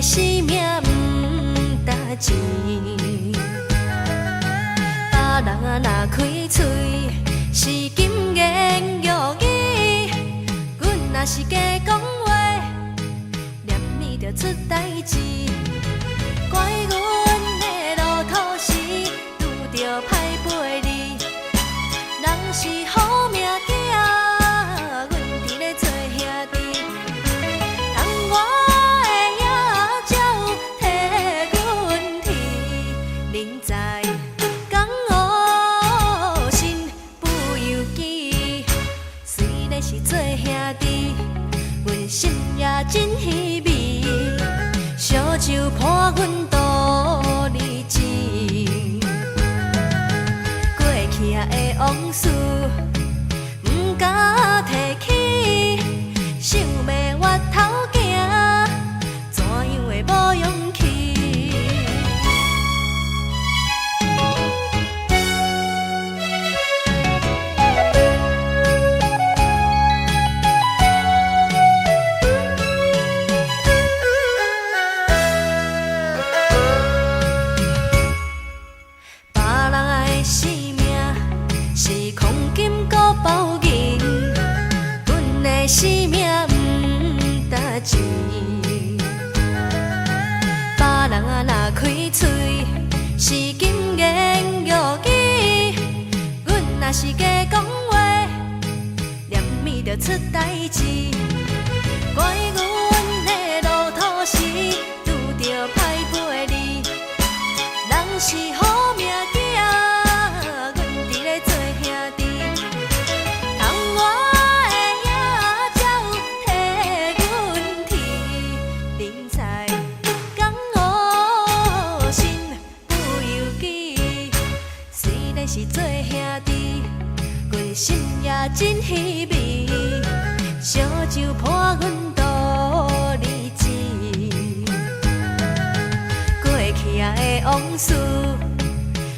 生命不值钱，别人若开嘴是金言玉语，阮若是假讲话，念咪就出代志。怪阮的路途时拄着歹陪你，人是好命囝，阮伫咧做兄弟。窗外的野鸟替阮啼，人在江湖心不由己。虽然是做兄弟，阮心也真稀微。烧酒伴阮度日子，过去的往事不敢提起，想要回头行，怎样会无勇气？生命不值钱，别人若开嘴是金言玉语，阮若是假讲话，念咪就出代志。怪阮的路途时拄着歹陪你，人是好命囝，阮伫咧做兄弟。是做兄弟，阮心也真稀微。烧酒伴阮度日子，过去的往事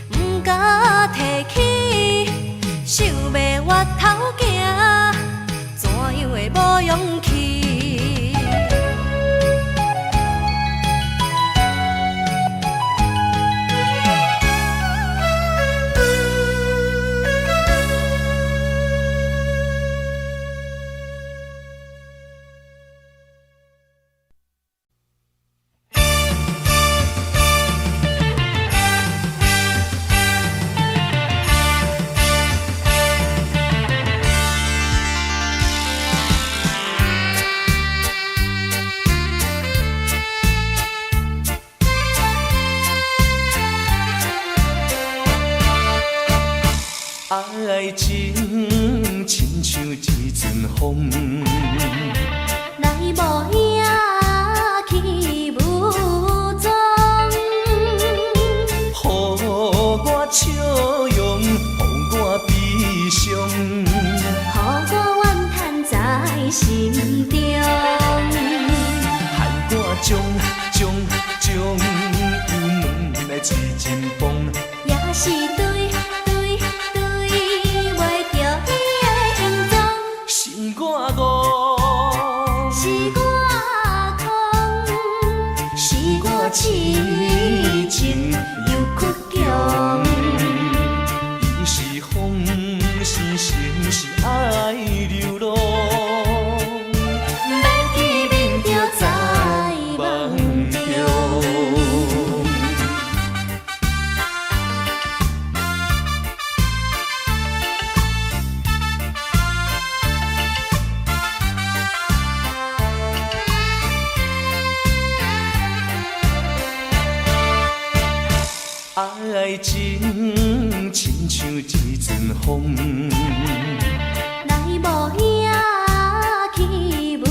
不敢提起，想要回头行，怎样会无勇气？爱情亲像一阵风，来无影去无踪，予我笑容，予我悲伤，予我怨叹在心中，害我将忧闷来一阵风，也是对袂着伊的形状，是我误，是我空，是我痴情又倔强。伊是风，是心，是爱流浪，要见面就在梦中。爱情亲像一阵风，来无影去无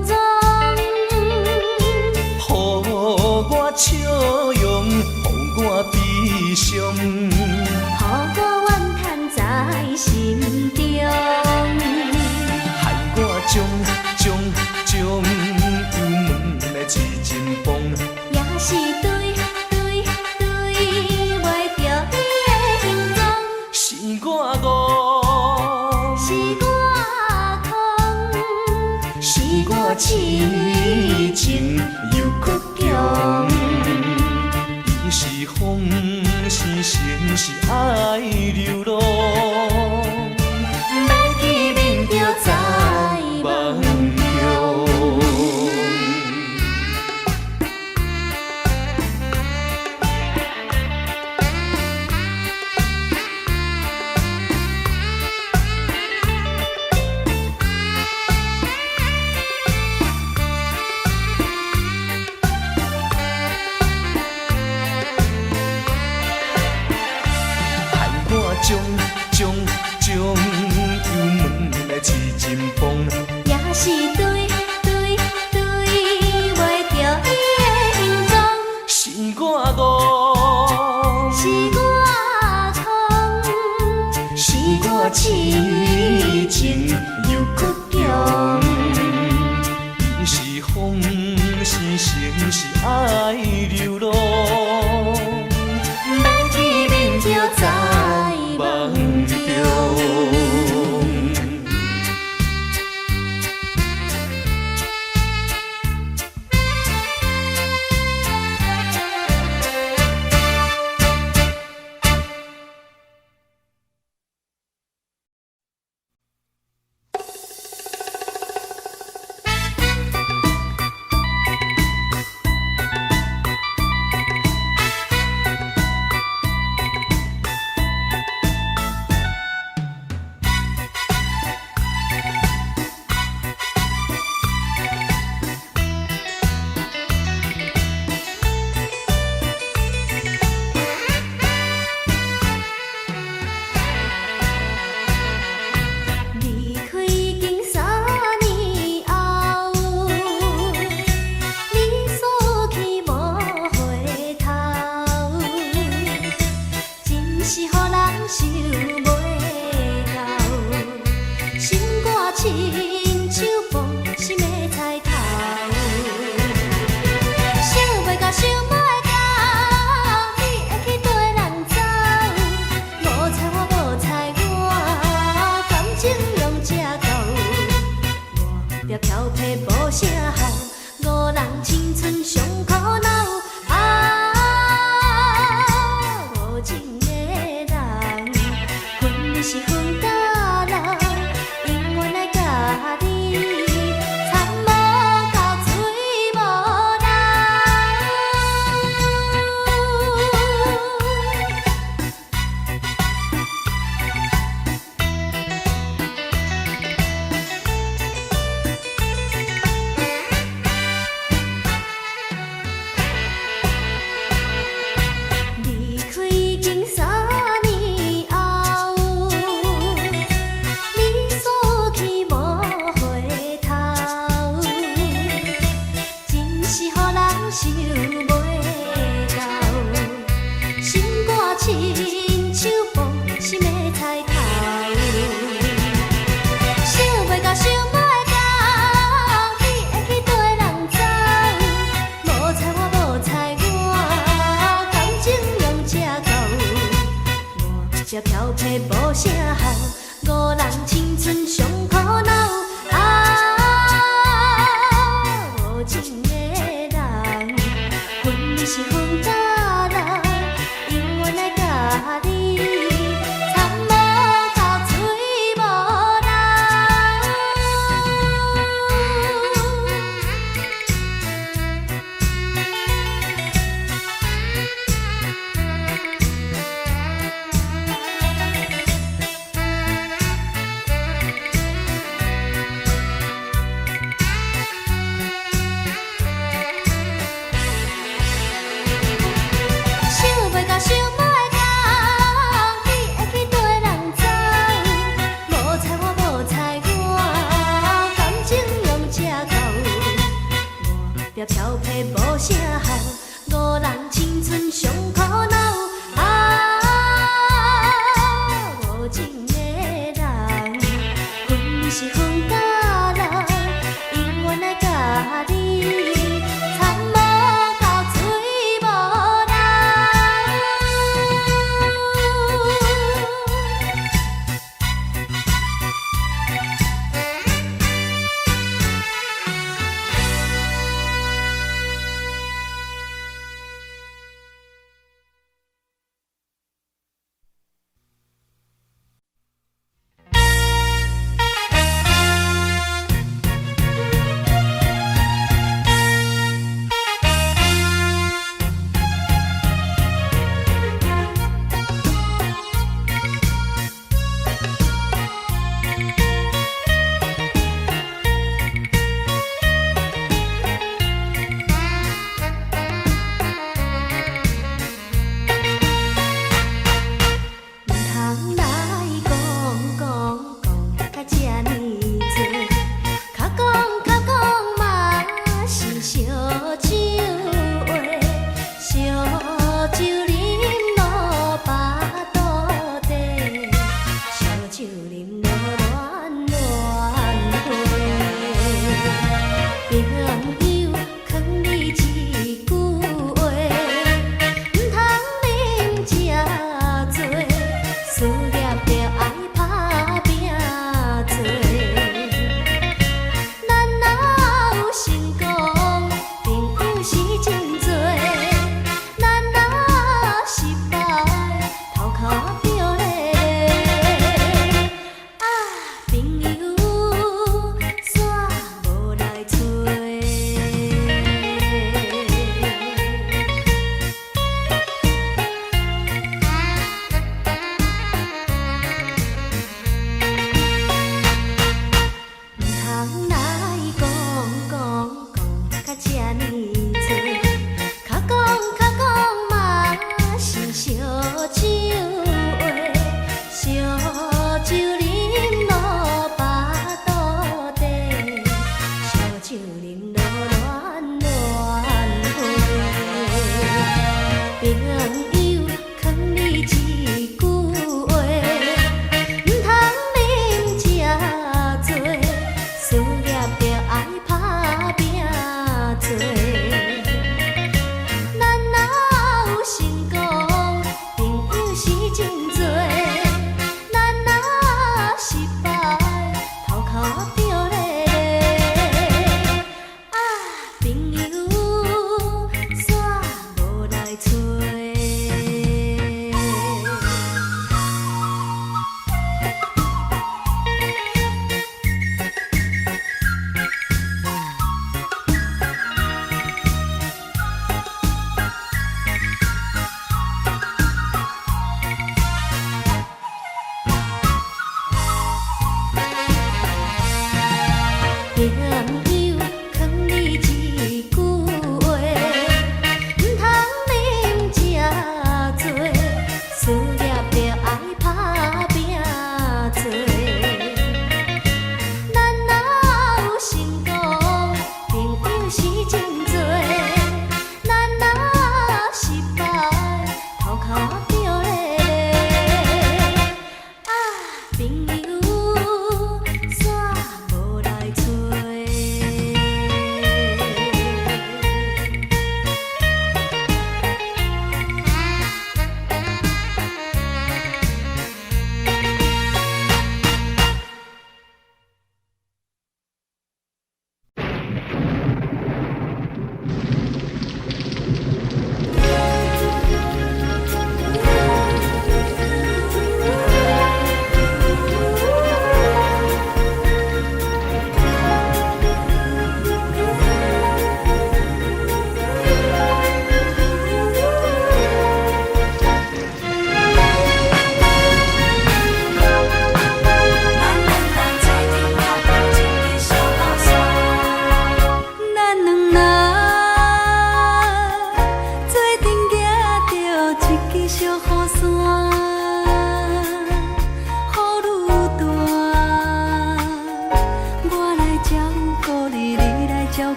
踪，予我笑容，予我悲伤，予我怨叹在心中，害我将忧闷来一阵风，也是对袂着伊的形状，是我误，是我空，是我痴情又倔是爱流浪，要见面就在梦中。这漂泊无啥好，五人青春上苦恼。啊，无情的人，分你是分甲人，永远来甲你，参无到嘴无人。漂泊无啥好，五人青春上苦恼。啊，无情的人，分是分甲人，永远来甲你，参无到嘴无人。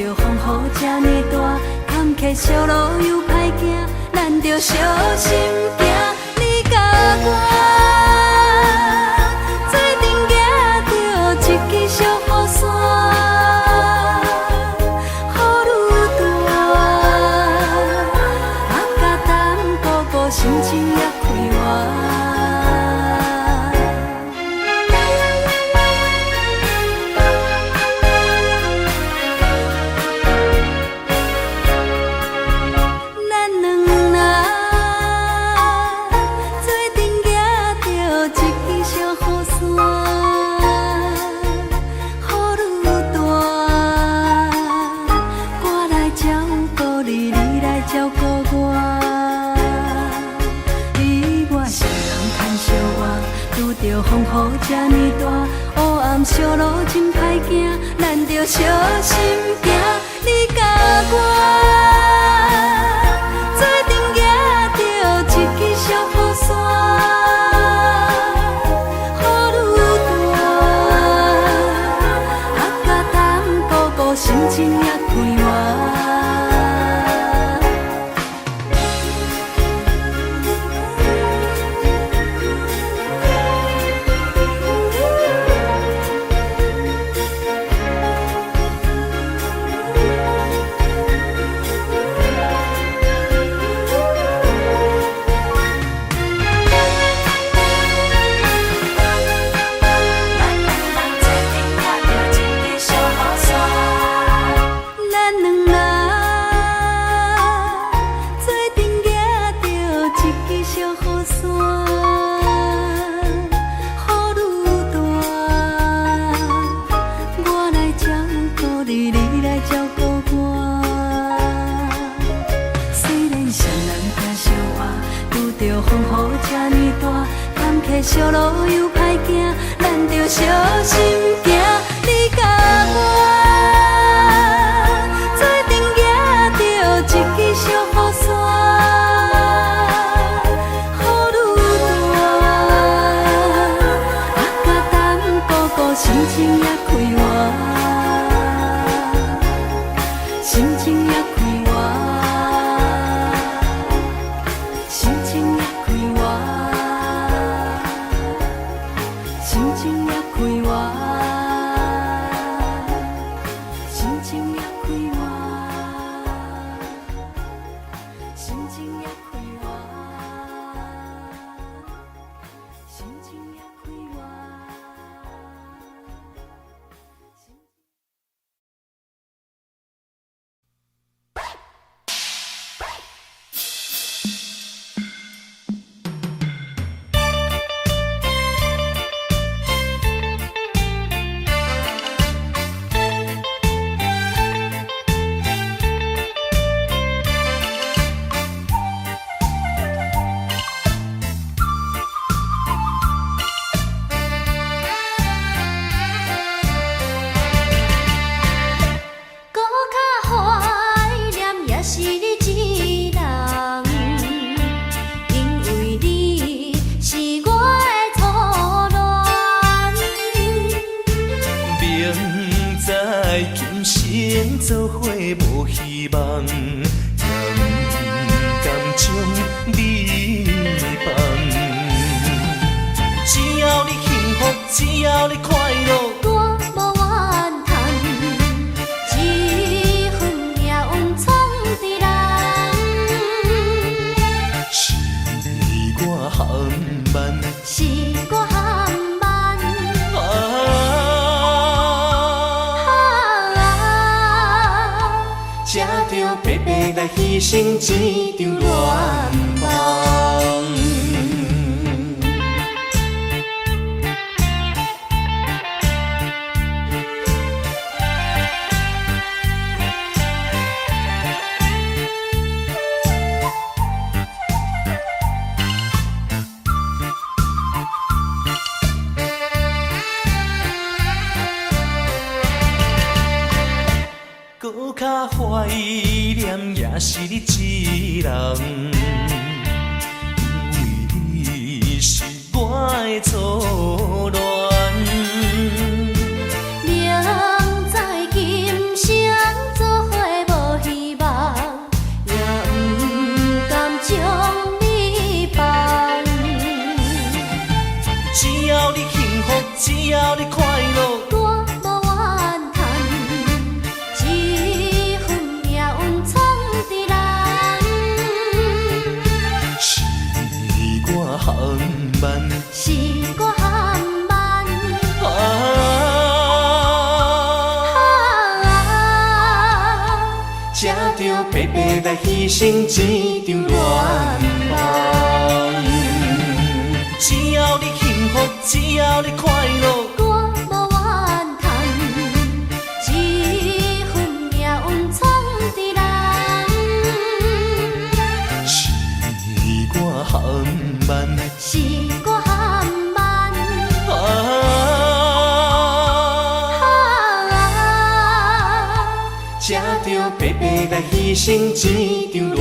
着风雨这呢大，坎坷小路又歹行，咱着小心行。你甲我做阵行着一支小雨伞，雨愈大，甲淡薄薄心情也开活。风雨这呢大，黑暗小路真歹行，咱着小心行。你甲我做阵行着一支小雨伞，雨愈大，甲淡薄薄心情也开活。小路又歹行，咱着小心行。你甲我做阵行着一支小雨伞，雨愈大，甲淡薄薄心情也开活，心情也开活，心情也开活。心情也开活，心情也开活，心情也开活，心情也开活。做伙无希望，也不甘将你放。只要你幸福，只要你快乐，我无怨叹，一份命运闯伫人。是我含慢，是我含慢。才着白白来牺牲一场恋梦。搁较怀念也是你一人，因为你是我的初恋。明知今生做白白来牺牲一场恋梦。只要你幸福，只要你快乐，我无怨叹，一份命运闯伫人。是我含慢，是我含慢，才着白白来牺牲一场恋梦。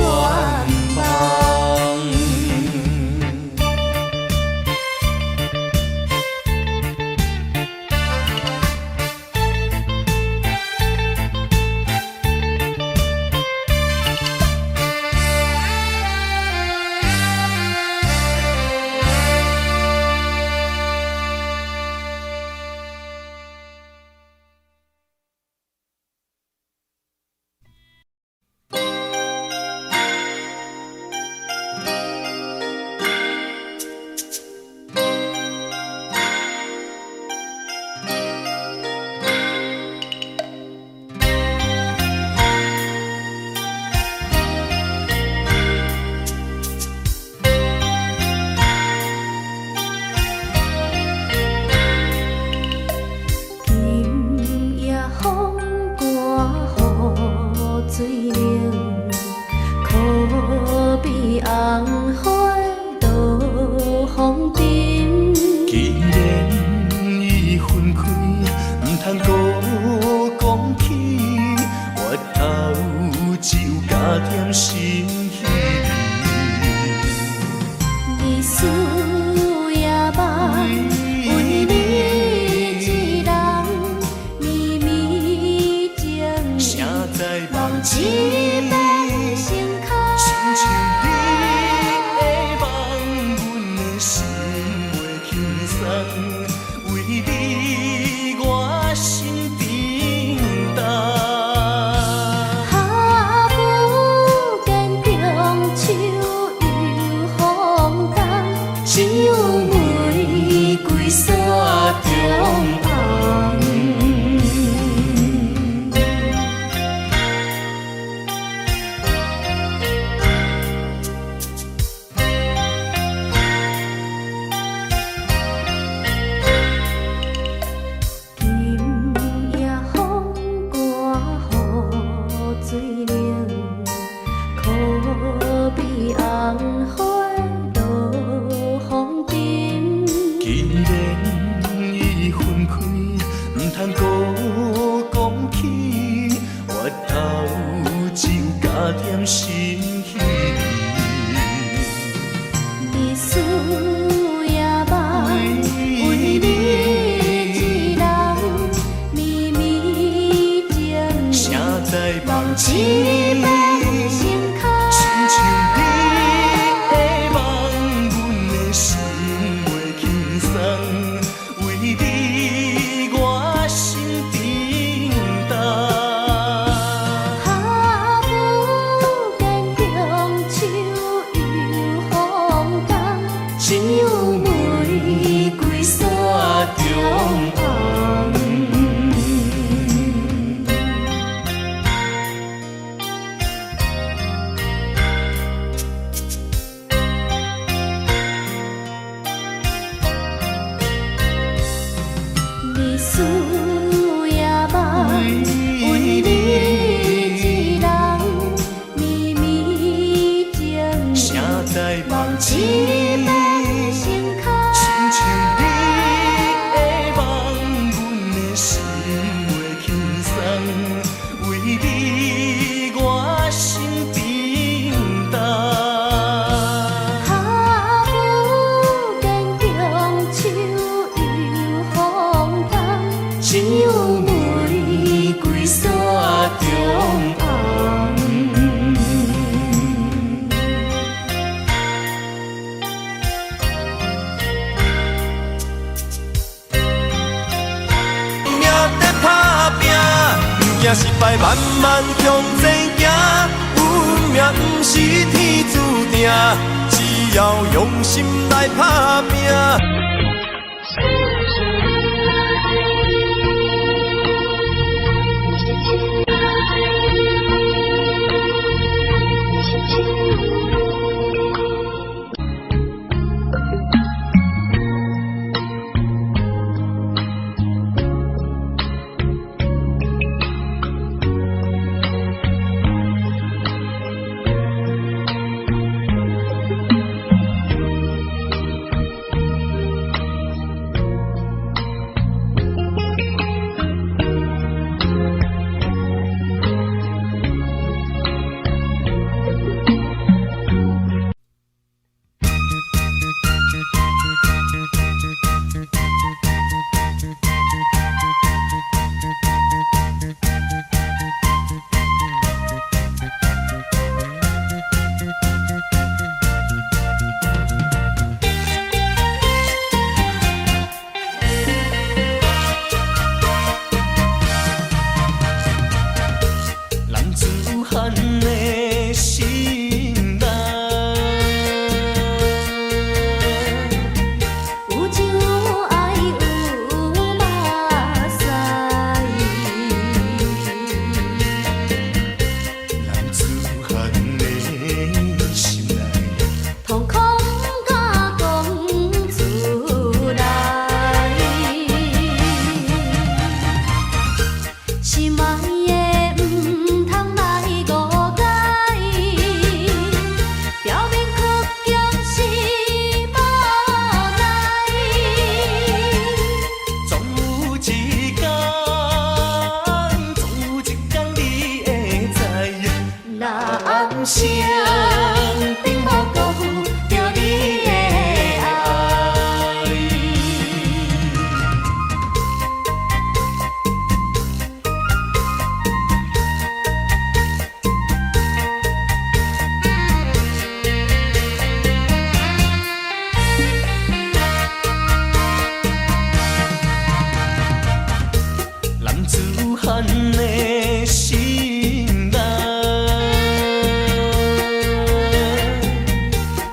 失败慢慢向前行，运命不是天注定，只要用心来打拼。咱的心内。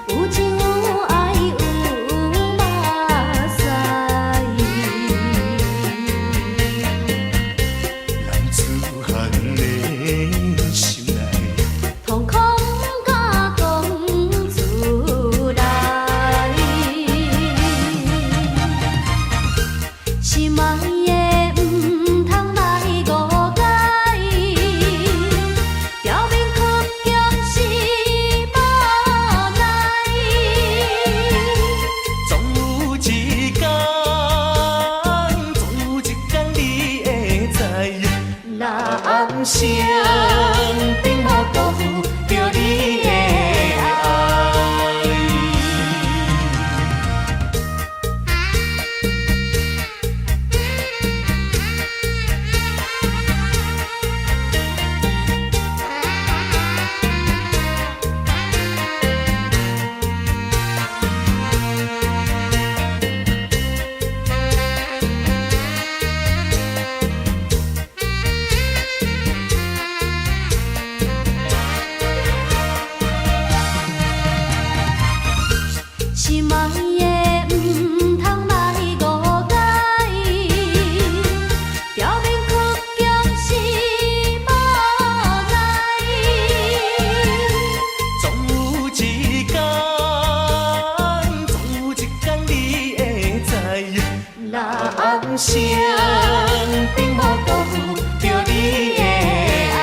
有情有爱有嘛使，咱自汉的心内，瞳孔甲讲出来，心爱的唔通来误解，表面倔强是无奈，总有一天，总有一天你会知，若暗声并无辜负着你的爱。心爱的唔通来误解，表面倔强是无奈，总有一天，总有一天你会知，若暗声并无辜负着你的爱。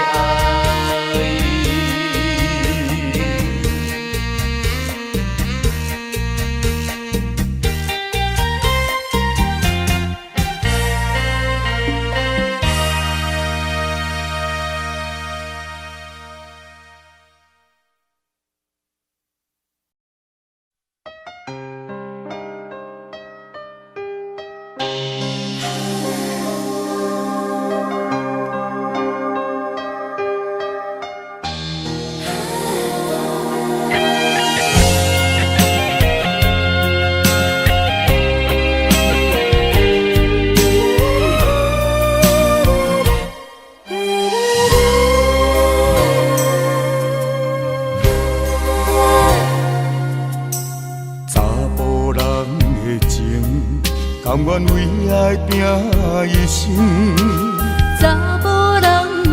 查甫人的情，甘愿为爱拼一生。查某人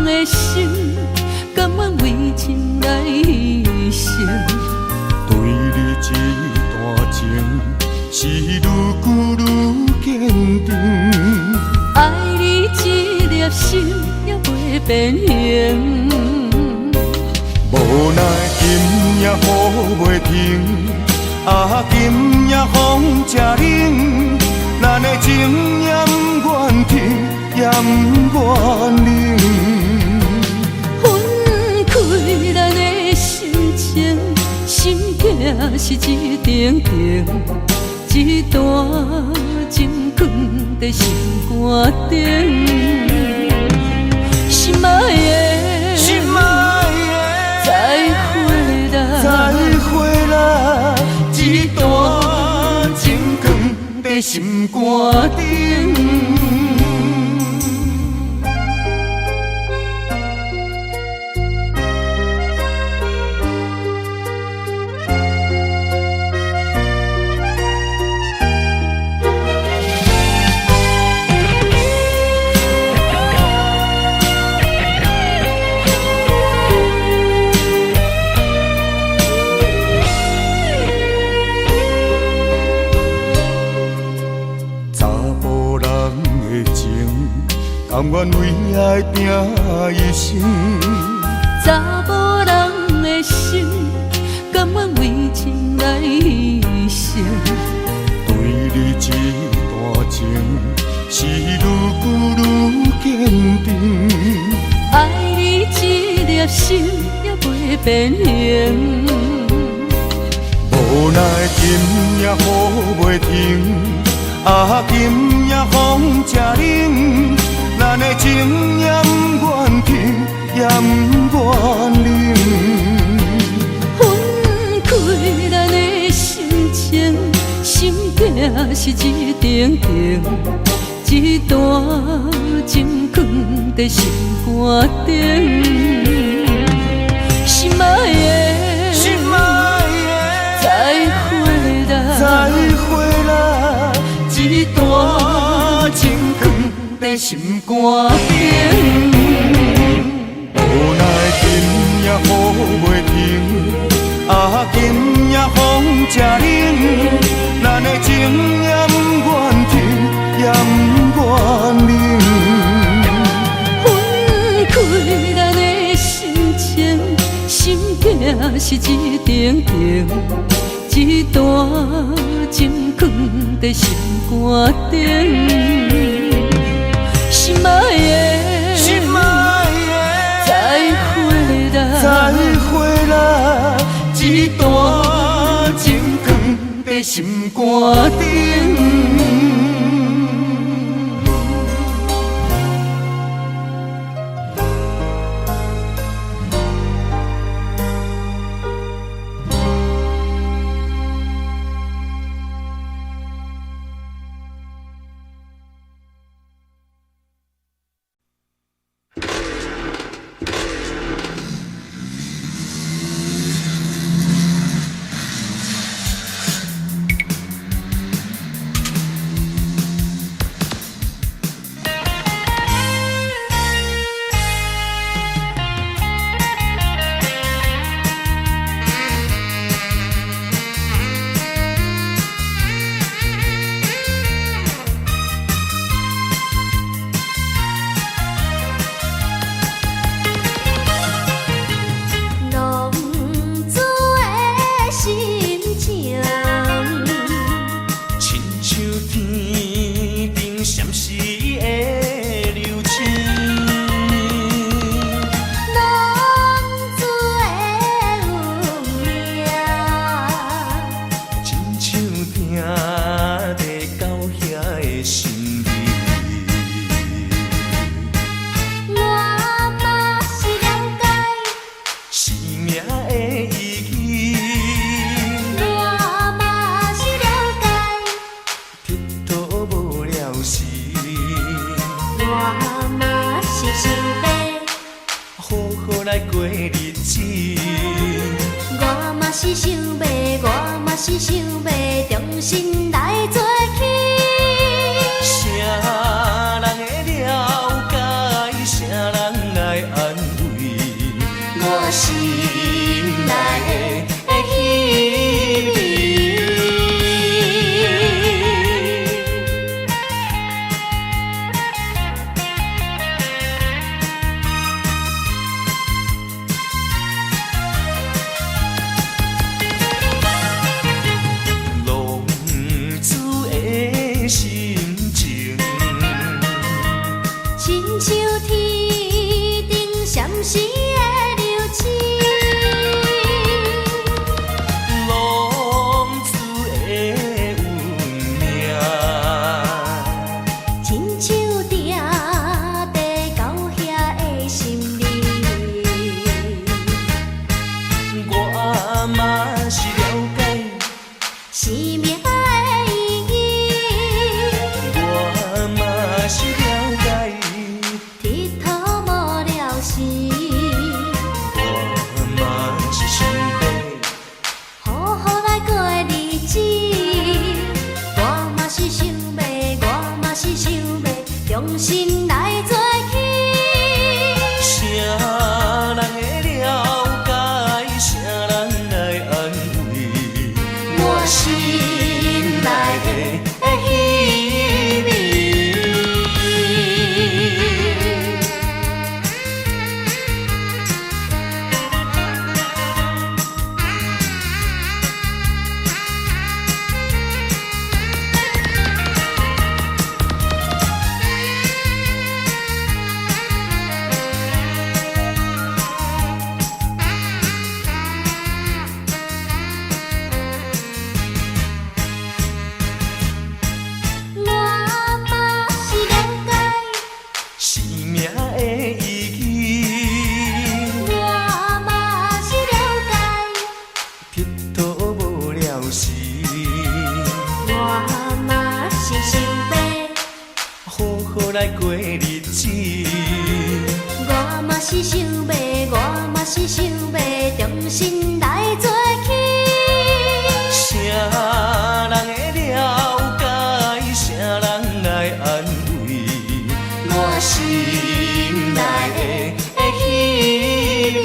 的心，甘愿为情来牺牲。对你这段情，是愈久愈坚定。爱你一粒心也袂变形。无奈今夜雨袂停，今夜风正冷，咱的情也不愿停，也不愿冷。分开咱的心情，心境是一定定，一段情藏在心肝顶。心爱的，心爱再会的，再啦。会啦，一段情藏在心肝顶。甘愿为爱拼一生，查某人的心，甘愿为情来牺牲。对你这段情，是愈久愈坚定。爱你一粒心也袂变形。无奈今夜雨袂停，今夜风正冷。咱的情也不愿停，也不愿冷。分开咱的心情，心境是一定定，一段情藏在在心肝顶。心爱的，心爱的，再会啦，再会啦，一段情放在心肝顶。无奈今夜雨袂停，啊，今夜风正冷，咱的情也不愿停，也不愿冷。分开咱的心情，心境是一定定，一段情放在心肝顶。心爱的，心爱的，再会啦，再会啦，一段情放在心肝顶。来过日子。是想要，我嘛是想要，重新来做起。啥人会了解，啥人来安慰我心内的彼味。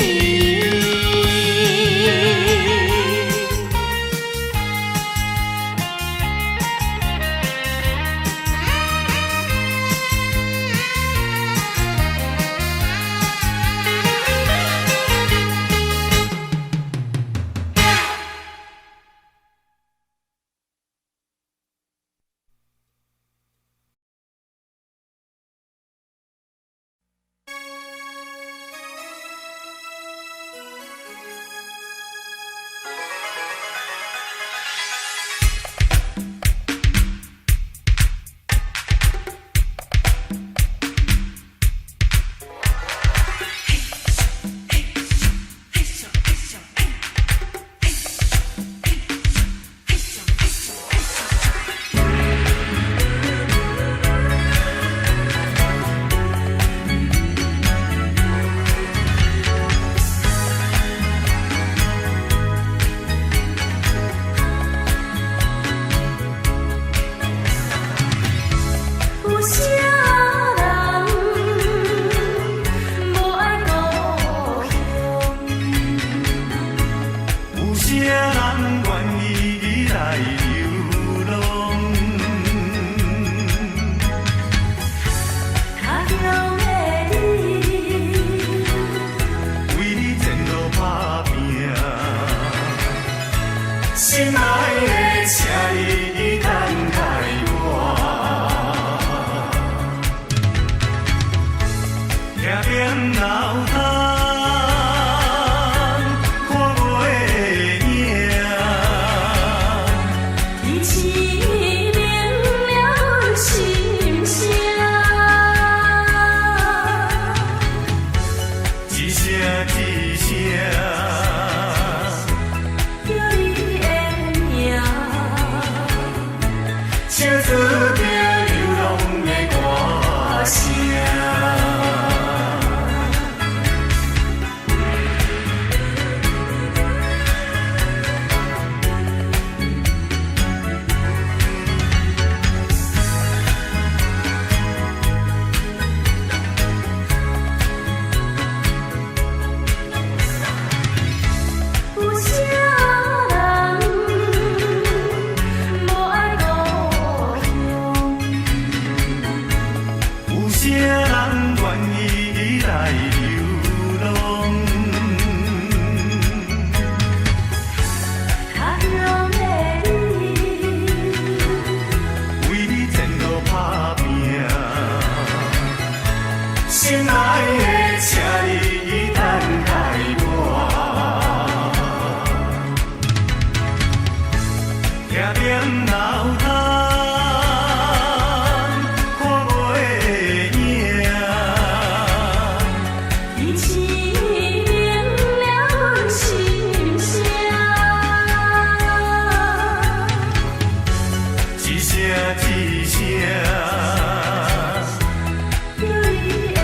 有你的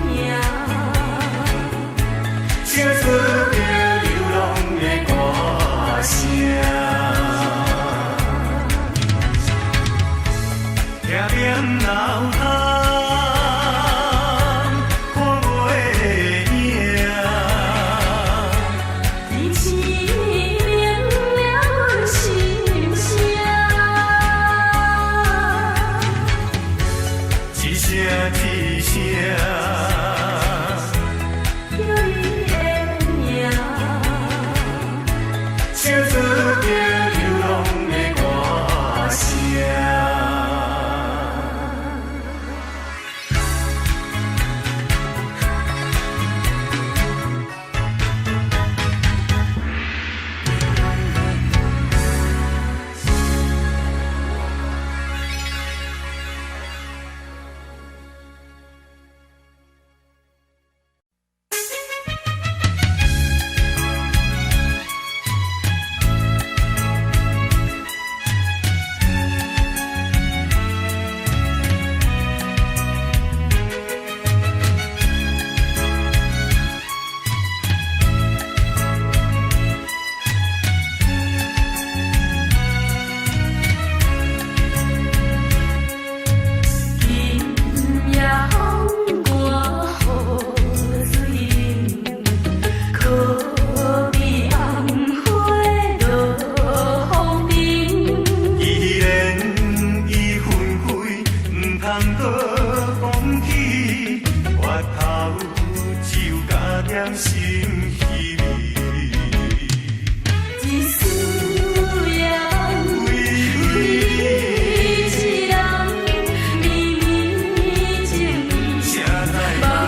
名，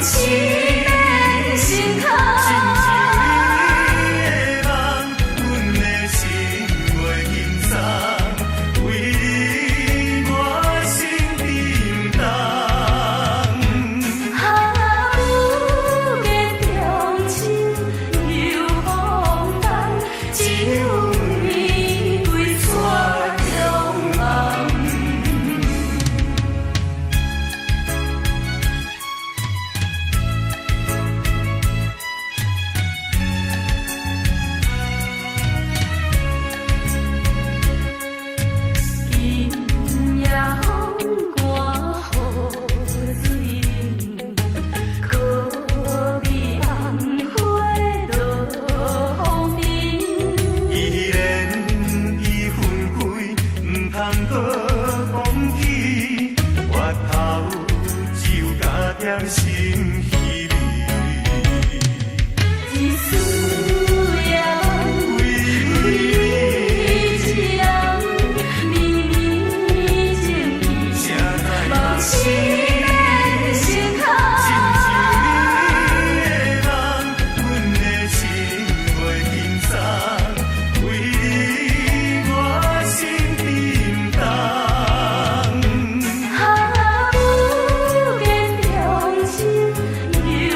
思念心坎。有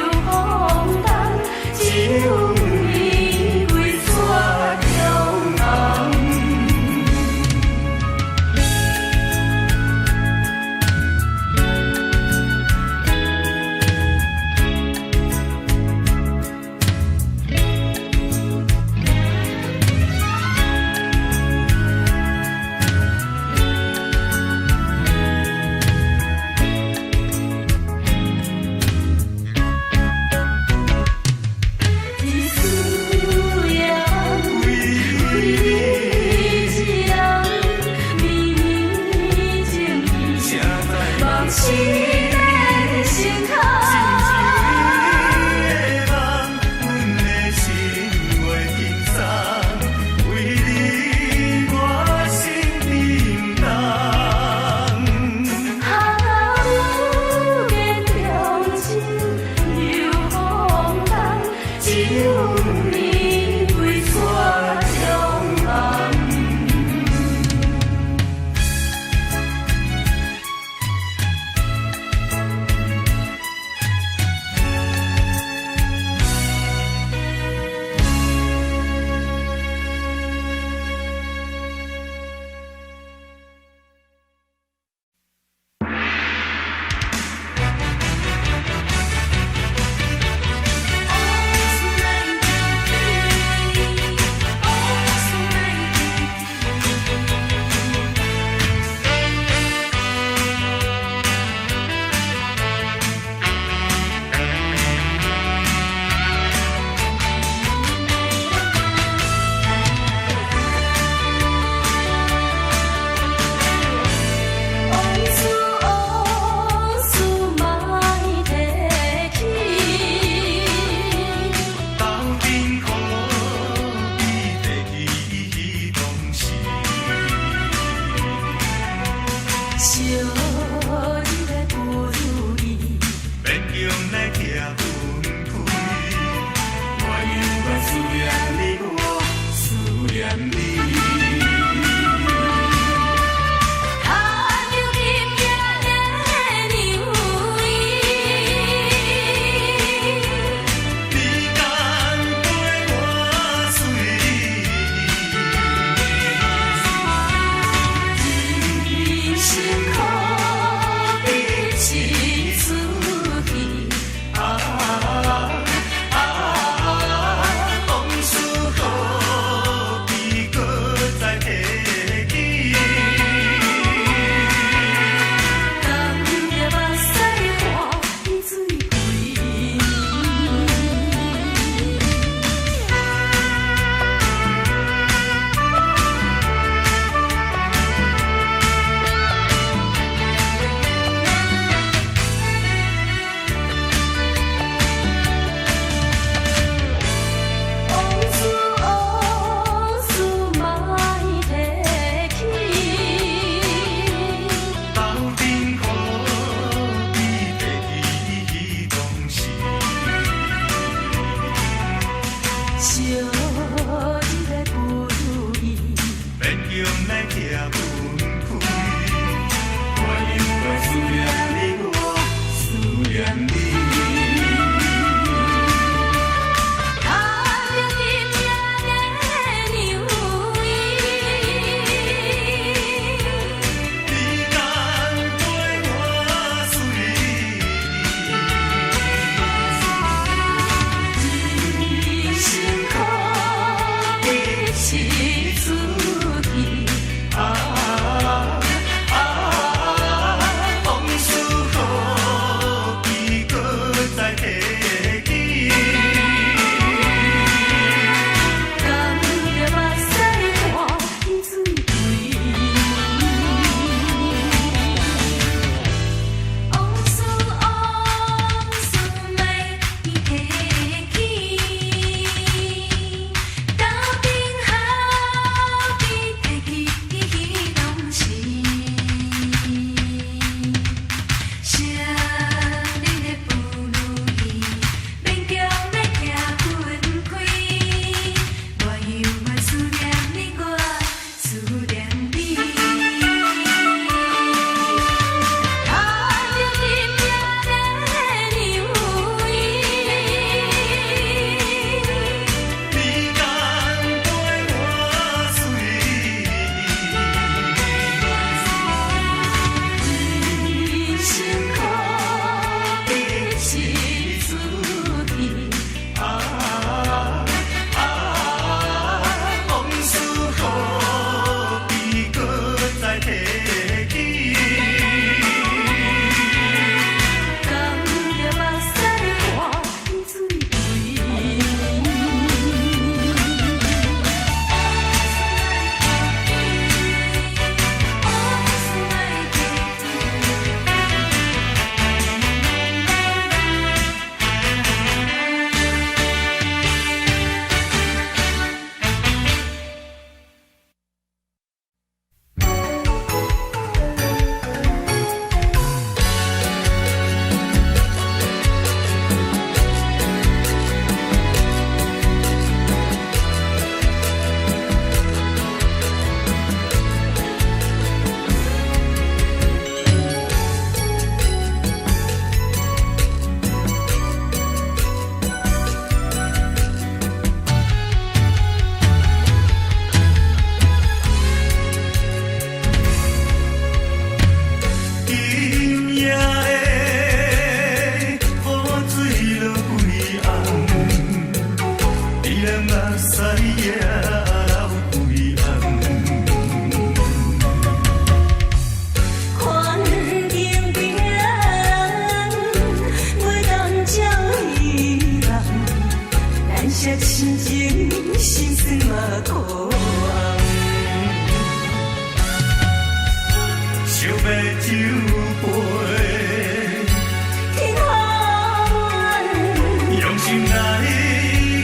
心来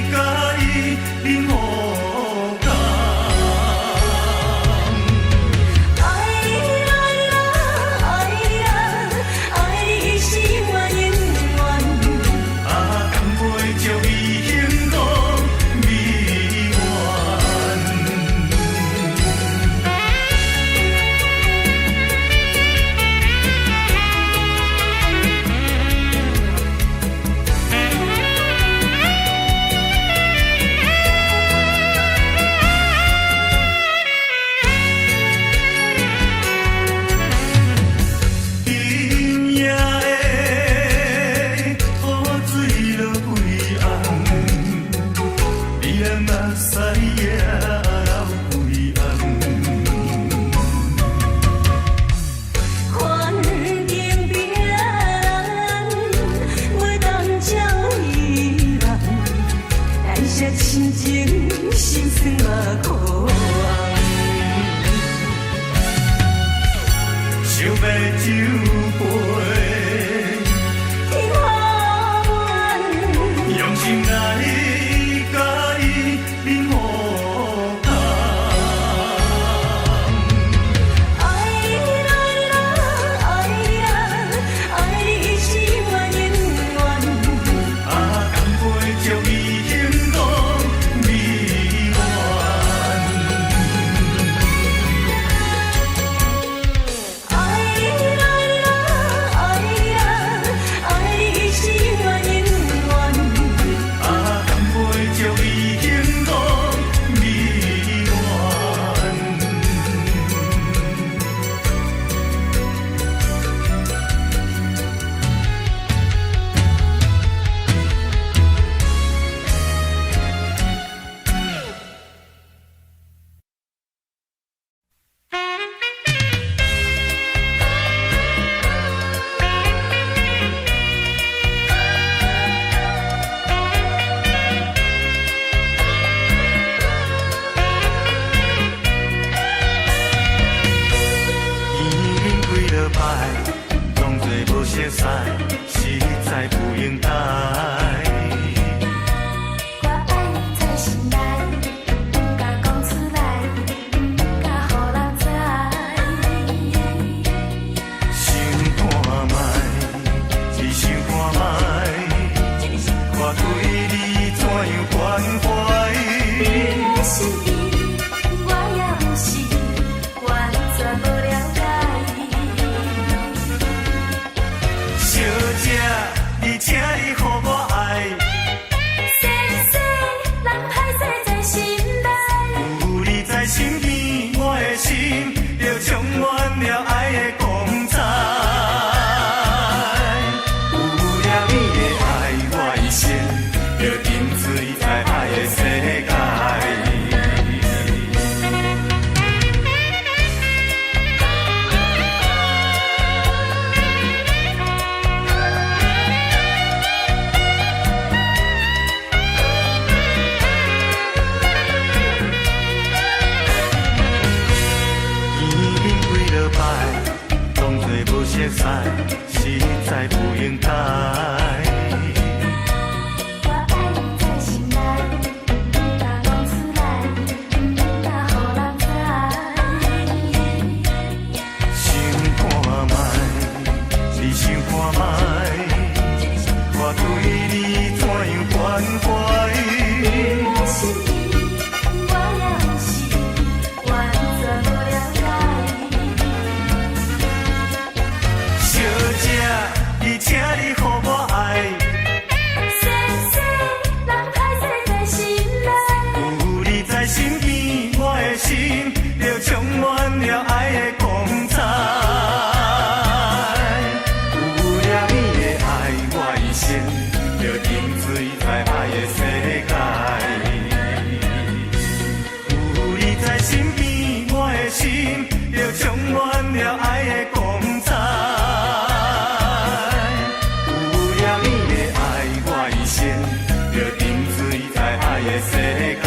甲伊忍无共。爱你啦，爱你啦，爱你是我永远。啊，甘陪著伊行路美满。今夜的雨水落几暗，你若目屎也流几暗。环境变，袂当照伊人，咱些亲情心酸嘛苦红。想要酒杯，天下远，用心来甲伊忍无共。爱你啦，爱你啦，爱你是我永远。啊，甘陪著伊行路美满。爱你啦，爱你啦，爱你是我永远。啊，甘陪著伊行路美满。伊饮几落摆，当作无熟悉，实在不应该。我爱你在心内，不敢讲出来，不敢予人知。想看卖，只想看卖，看对你怎样关怀。你的心意，我也有是完全无了解。小姐，你请你予我爱，细细人歹势在心内，有你在身边，我的心就充满了爱的光彩。有了你的爱，我一生就沉醉在爱的世界。伊饮几落摆，当作无熟悉，实在不应该。我爱你在心内，不敢讲出来，不敢予人知。想看卖，只想看卖，看对你怎样关怀。你的心意，我也有是完全无了解。小姐，你请你予我爱，细细人歹势在心内，有你在身边，我的心就充满了爱的光彩。有了你的爱，我一生就沉醉在爱的世界。有你在身边，我的心就充满了爱的光彩。有了你的爱，我一生就沉醉在爱的世界。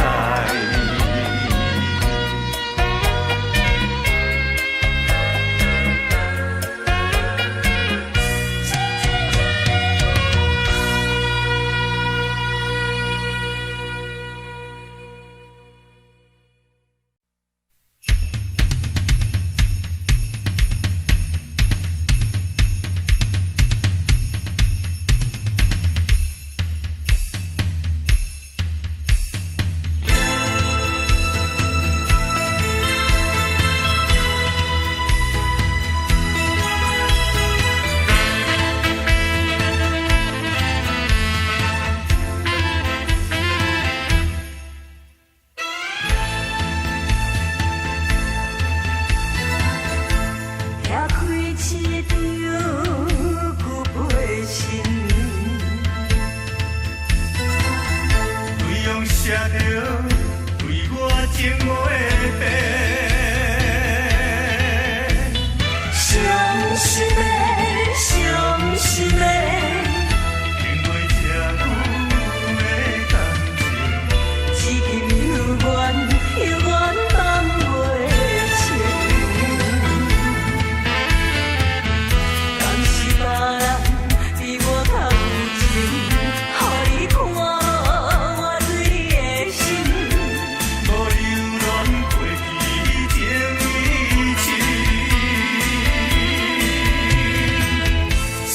着对我情话白。伤心的，伤心的，经过这久的感情，至今犹原放袂清。敢是别人比我较有情，予你看我对你的心，无留恋过去情义情。是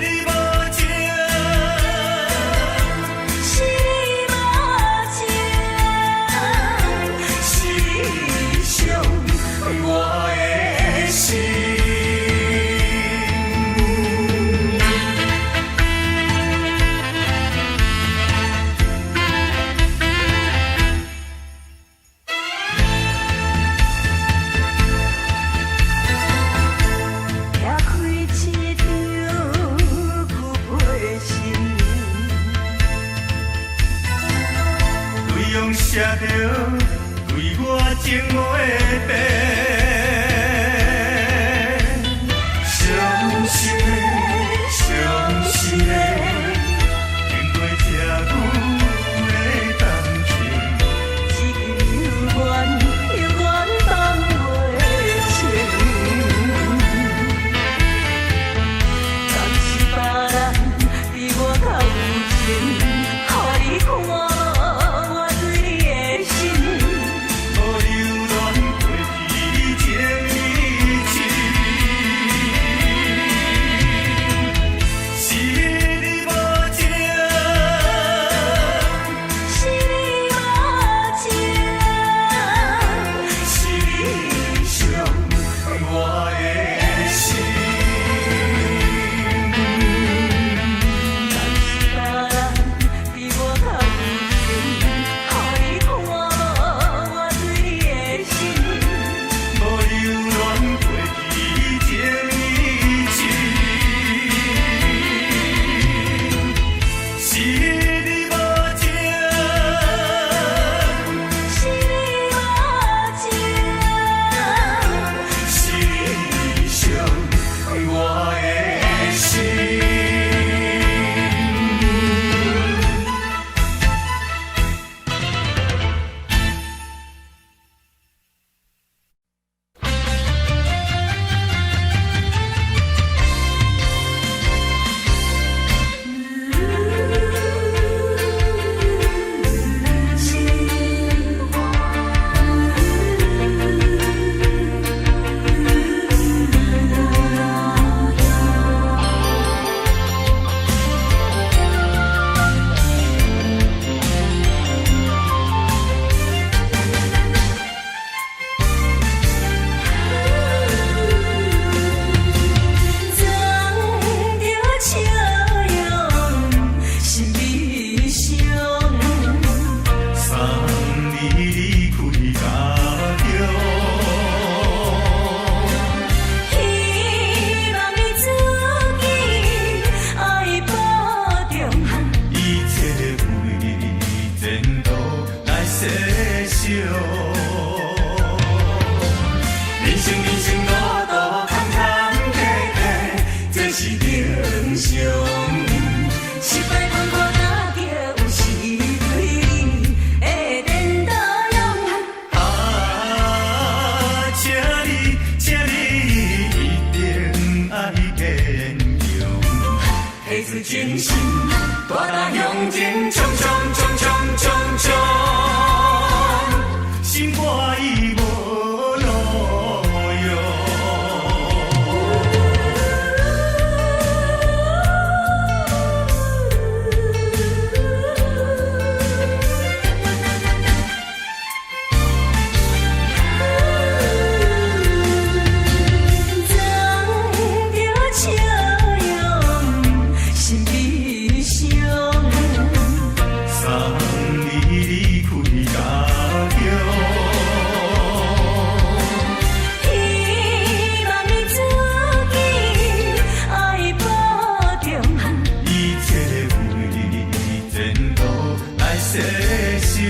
你无情，是你无情，是你伤我的心。拆开一张旧背心，对用写着对我情话白。伤心的，伤心的，经过这久的感情，至今犹原放袂清。敢是别人比我较有情，予你看我对你的心，无留恋过去情义情。是你无情，是你无情，是你伤我的心。敢是别人比我较有情，予你看我对你的心，无留恋过去情义情。是你无情，是你无情，是你伤我的心。藏着笑容，心悲伤。送你离开家中，希望你自己爱保重，一切为前途来设想。人生路途坎坎坷坷，这是正常。失败困苦哪着有时对你会变多样。请你一定爱坚强，提出精神，大胆向前冲冲冲冲冲冲，心肝已无路用。藏着笑容，心悲伤。送你离开家中，希望你自己爱保重，一切为前途来设想。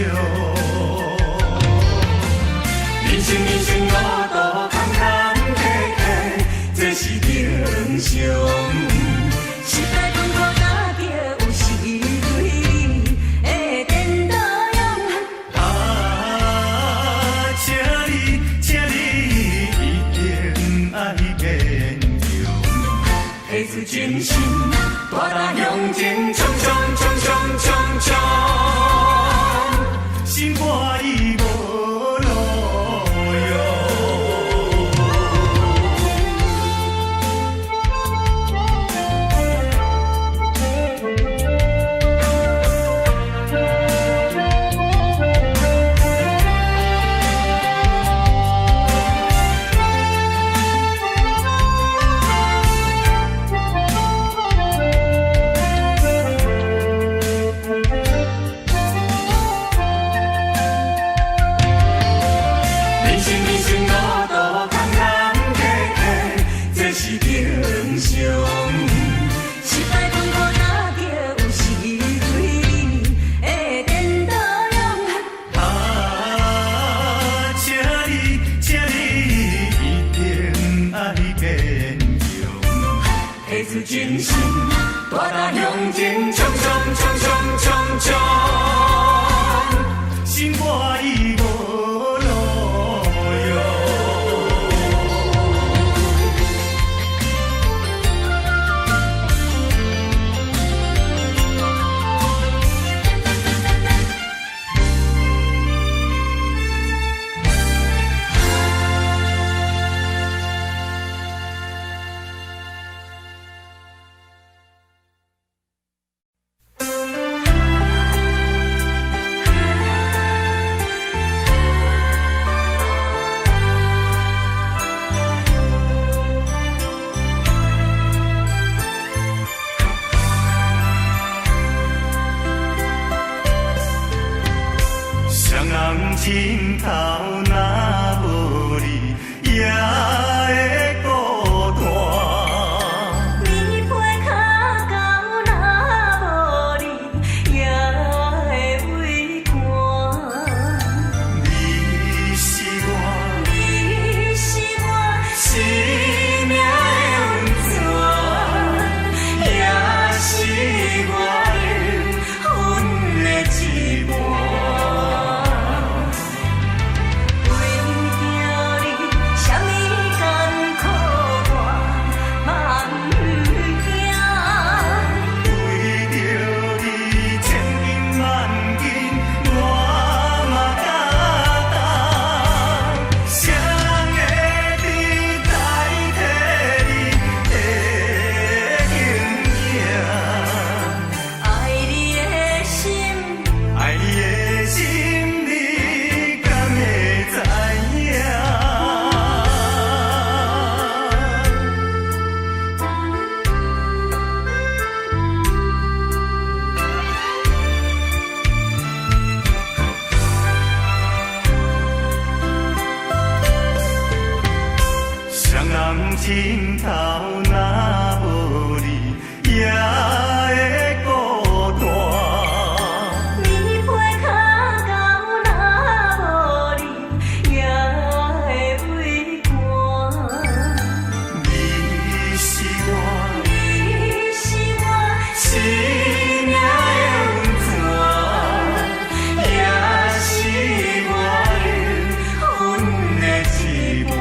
常。时代分苦担着有时对的颠倒样。请你一定爱坚强，提出真心，大胆向前冲冲冲冲冲冲。心肝已无路用。真心，大胆向前冲冲冲冲冲冲。心肝已无路用。枕头若无你，也会孤单。棉被脚到若无你，也会畏寒。你是我，你是我生命的温泉，也是我的阮的一半。枕头若无你，也会孤单。棉被脚到若无你，也会畏寒。你是我，你是我生命的温泉，也是我的阮的一半。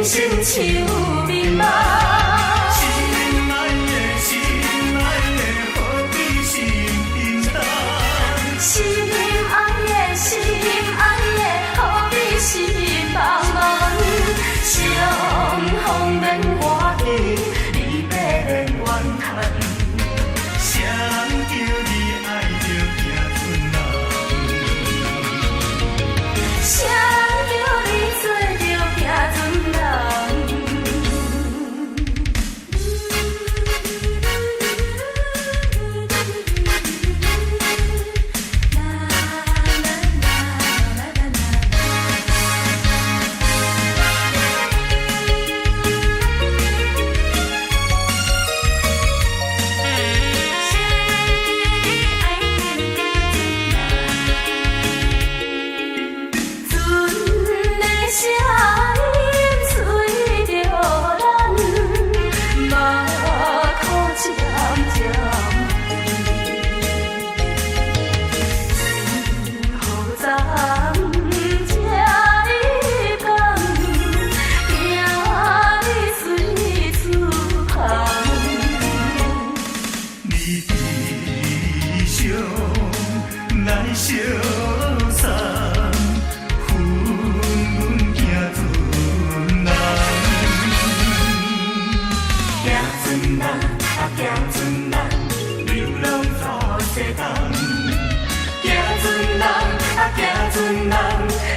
生像眠梦。心爱的，心爱的，何必心平淡？心爱的，心爱的，何必心茫茫？相逢免外境，离别免怨叹。谁人叫你爱着行船人？谁人叫你做着行船人？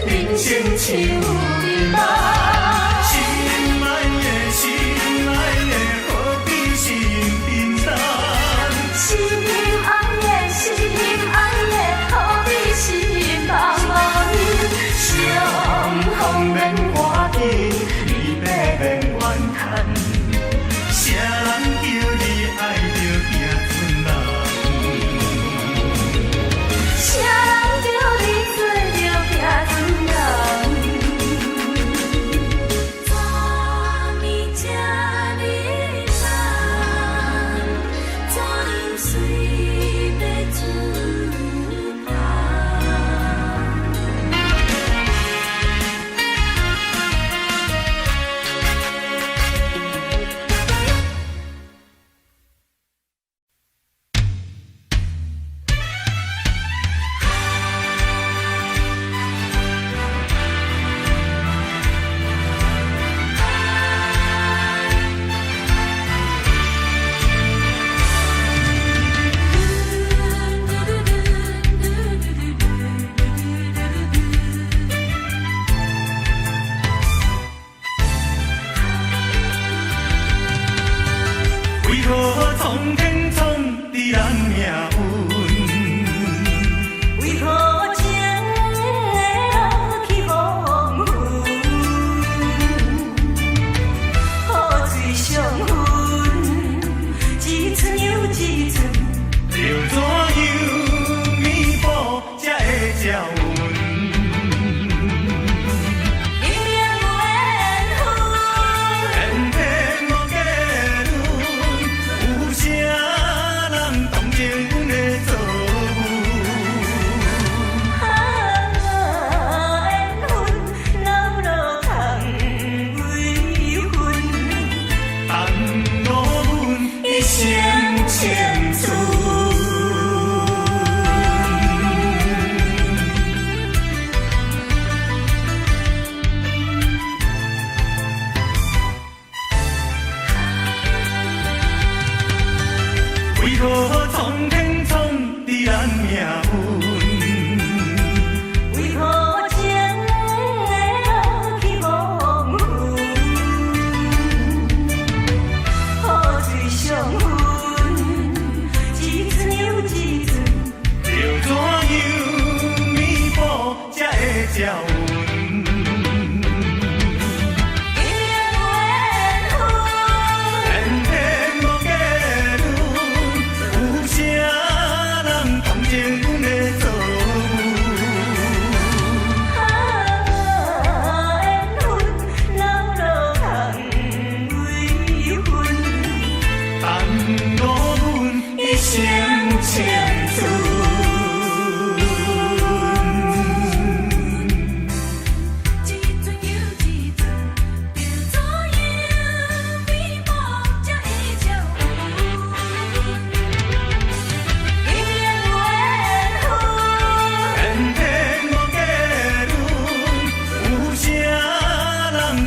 人生像眠梦。心爱的，心爱的，何必心平淡？心爱的，心爱的，何必心茫茫？相逢免外境，离别免怨叹。谁人叫你爱着行船人？谁人叫你做着行船人？昨暝这呢难，怎样随要自旁？为何苍天创伫咱命运？为何情会落去黄昏？雨水上分，一寸又一寸，要怎样弥补才会照阮？明明有缘分，偏偏无结论，有啥？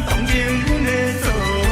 同情阮的错误。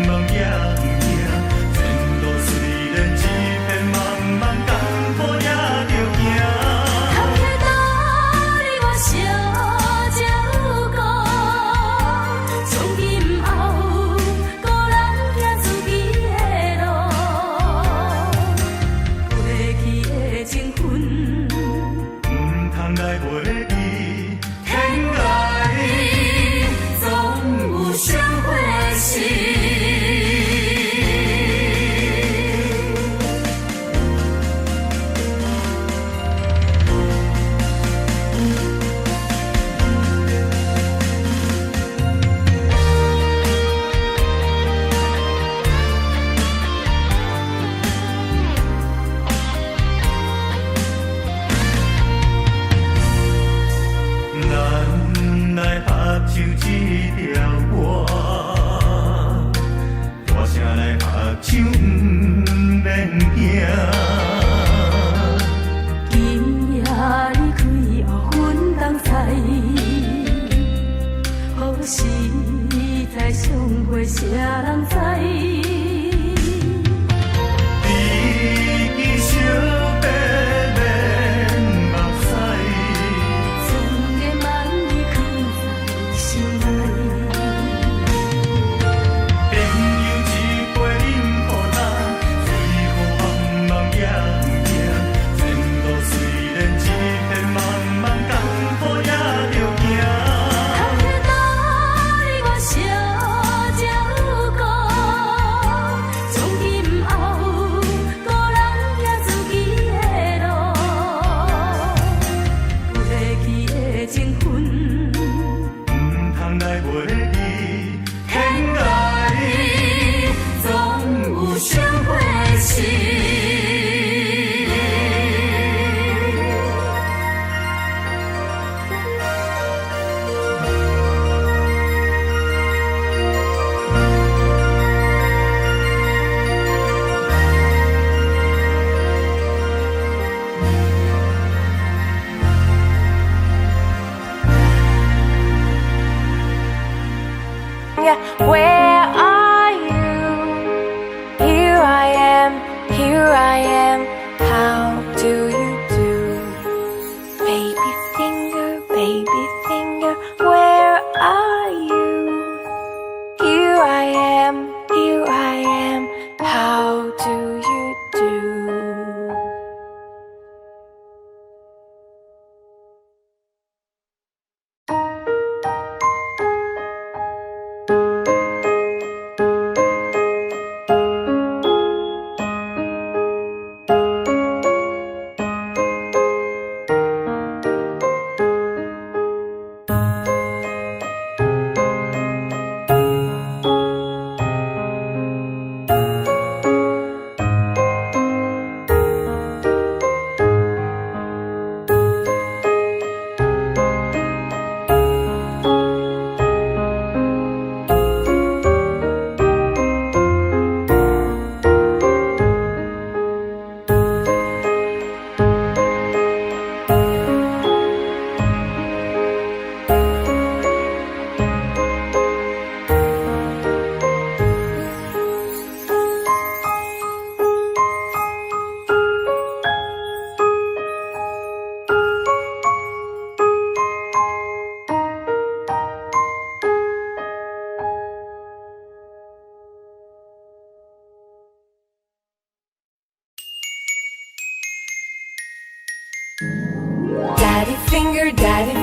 梦手毋免惊。今夜离开后，阮同在，何时才相会，谁人知？你惜小白面目屎，千言万语藏在心内。朋友一杯饮予咱，随雨茫茫夜行。前路虽然一片茫茫，艰苦也着行。看见哪里我小鸟歌，从今后个人行自己的路，过去的情分，唔通来袂记，天涯总有相会时。Where are you? Here I am. How do you do? Baby finger, where are you? Here I am. How do you do? Daddy